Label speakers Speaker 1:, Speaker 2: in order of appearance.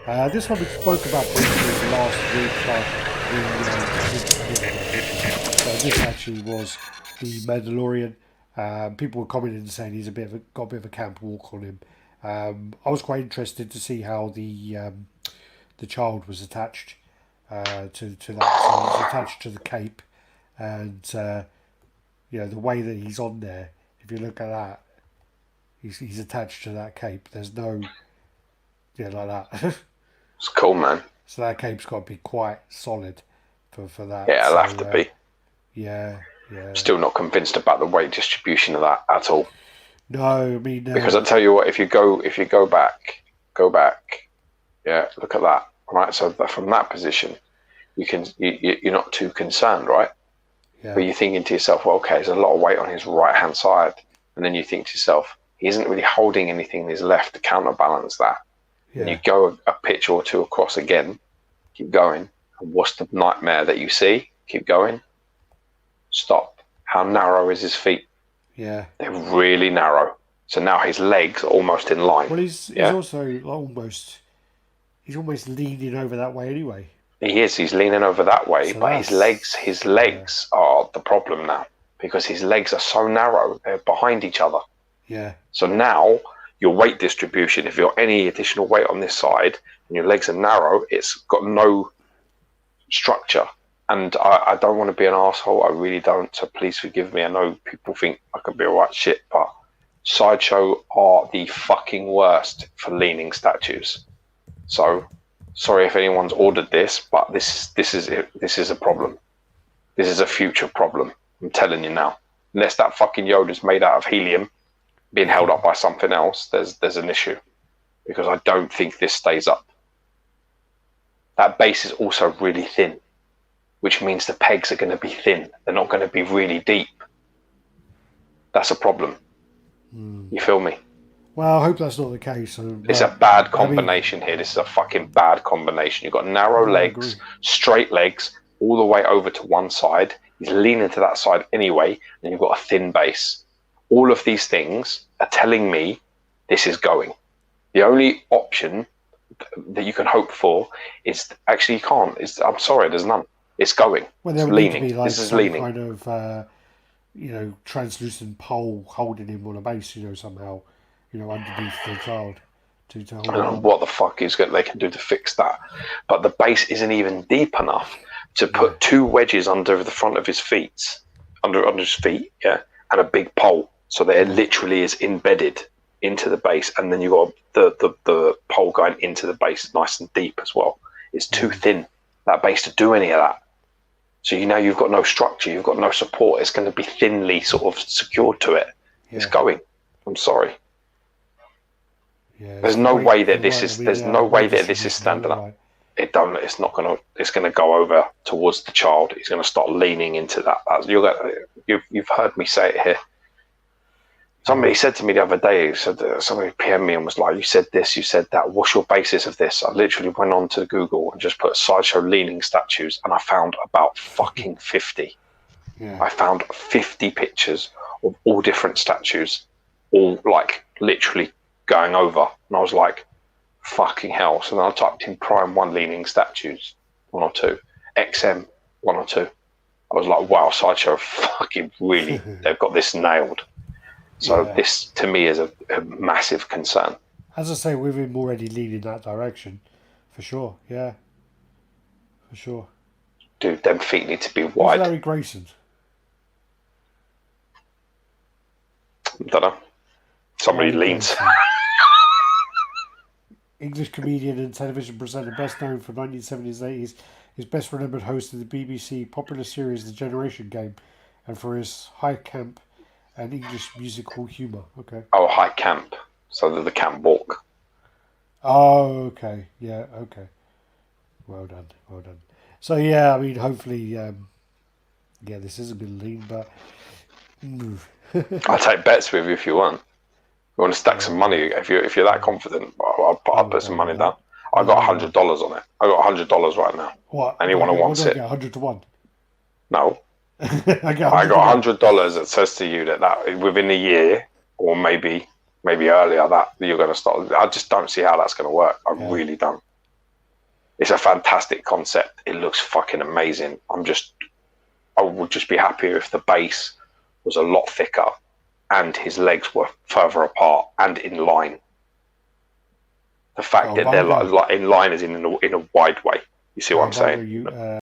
Speaker 1: This one we spoke about briefly last week, but so this actually was the Mandalorian. People were commenting and saying he's got a bit of a camp walk on him. I was quite interested to see how the child was attached to that. So he's attached to the cape, and the way that he's on there. If you look at that, he's attached to that cape. There's no like that.
Speaker 2: It's cool, man.
Speaker 1: So that cape's got to be quite solid for that.
Speaker 2: Yeah, it'll have to be.
Speaker 1: Yeah, yeah.
Speaker 2: Still not convinced about the weight distribution of that at all.
Speaker 1: No, I mean
Speaker 2: because I tell you what, if you go back, yeah, look at that, right? So from that position, you're not too concerned, right?
Speaker 1: yeah,
Speaker 2: But you're thinking to yourself, well, okay, there's a lot of weight on his right hand side, and then you think to yourself, he isn't really holding anything in his left to counterbalance that.
Speaker 1: yeah.
Speaker 2: And you go a pitch or two across again, keep going. And what's the nightmare that you see? Keep going. Stop. How narrow is his feet?
Speaker 1: Yeah.
Speaker 2: They're really narrow. So now his legs are almost in line.
Speaker 1: Well, he's also he's almost leaning over that way anyway.
Speaker 2: He is. He's leaning over that way,
Speaker 1: So
Speaker 2: but his legs are the problem now because his legs are so narrow. They're behind each other.
Speaker 1: Yeah.
Speaker 2: So now your weight distribution, if you're any additional weight on this side and your legs are narrow, it's got no structure. And I don't want to be an asshole. I really don't. So please forgive me. I know people think I could be a right shit, but Sideshow are the fucking worst for leaning statues. So sorry if anyone's ordered this, but this is a problem. This is a future problem. I'm telling you now. Unless that fucking Yoda's made out of helium, being held up by something else, there's an issue. Because I don't think this stays up. That base is also really thin, which means the pegs are going to be thin. They're not going to be really deep. That's a problem. You feel me?
Speaker 1: Well, I hope that's not the case.
Speaker 2: It's a bad combination here. This is a fucking bad combination. You've got narrow legs, straight legs, all the way over to one side. He's leaning to that side anyway, and you've got a thin base. All of these things are telling me this is going. The only option that you can hope for is actually you can't. I'm sorry, there's none. It's going.
Speaker 1: Well, there
Speaker 2: it's
Speaker 1: would
Speaker 2: leaning.
Speaker 1: need to be like
Speaker 2: this is
Speaker 1: some
Speaker 2: leaning.
Speaker 1: kind of translucent pole holding him on a base, somehow, underneath the child to hold
Speaker 2: I don't know what the fuck they can do to fix that. But the base isn't even deep enough to put two wedges under the front of his feet, under his feet, yeah, and a big pole. So that it literally is embedded into the base, and then you've got the pole going into the base nice and deep as well. It's too thin, that base, to do any of that. So you've got no structure, you've got no support. It's going to be thinly sort of secured to it. Yeah. It's going. I'm sorry.
Speaker 1: Yeah,
Speaker 2: there's no way that this is. There's no way that this is standing up. It's not going to. It's going to go over towards the child. He's going to start leaning into that. You've heard me say it here. Somebody said to me the other day, somebody PM'd me and was like, you said this, you said that, what's your basis of this? I literally went on to Google and just put Sideshow leaning statues, and I found about fucking 50. Yeah. I found 50 pictures of all different statues, all like literally going over. And I was like, fucking hell. So then I typed in Prime 1 leaning statues, 1 or 2, XM, 1 or 2. I was like, wow, Sideshow fucking really, they've got this nailed. So this, to me, is a massive concern.
Speaker 1: As I say, with him already leading that direction, for sure, yeah. For sure.
Speaker 2: Dude, them feet need to be wide.
Speaker 1: Who's Larry Grayson?
Speaker 2: I don't know. Somebody leans.
Speaker 1: English comedian and television presenter, best known for 1970s and 80s. His best remembered host of the BBC popular series The Generation Game, and for his high camp and English musical humour. Okay.
Speaker 2: Oh, high camp. So the camp walk.
Speaker 1: Oh, okay. Yeah, okay. Well done. Well done. So, yeah, I mean, hopefully, this isn't been lean, but...
Speaker 2: I'll take bets with you if you want. You want to stack some money? If you're that confident, I'll put some money down. I got $100 on it. I got $100 right now.
Speaker 1: What?
Speaker 2: Anyone who wants it.
Speaker 1: 100 to 1?
Speaker 2: No. I got $100 that says to you that within a year, or maybe earlier, that you're going to start. I just don't see how that's going to work. I really don't. It's a fantastic concept. It looks fucking amazing. I would just be happier if the base was a lot thicker and his legs were further apart and in line. The fact that they're like in line is in a wide way. You see what I'm saying?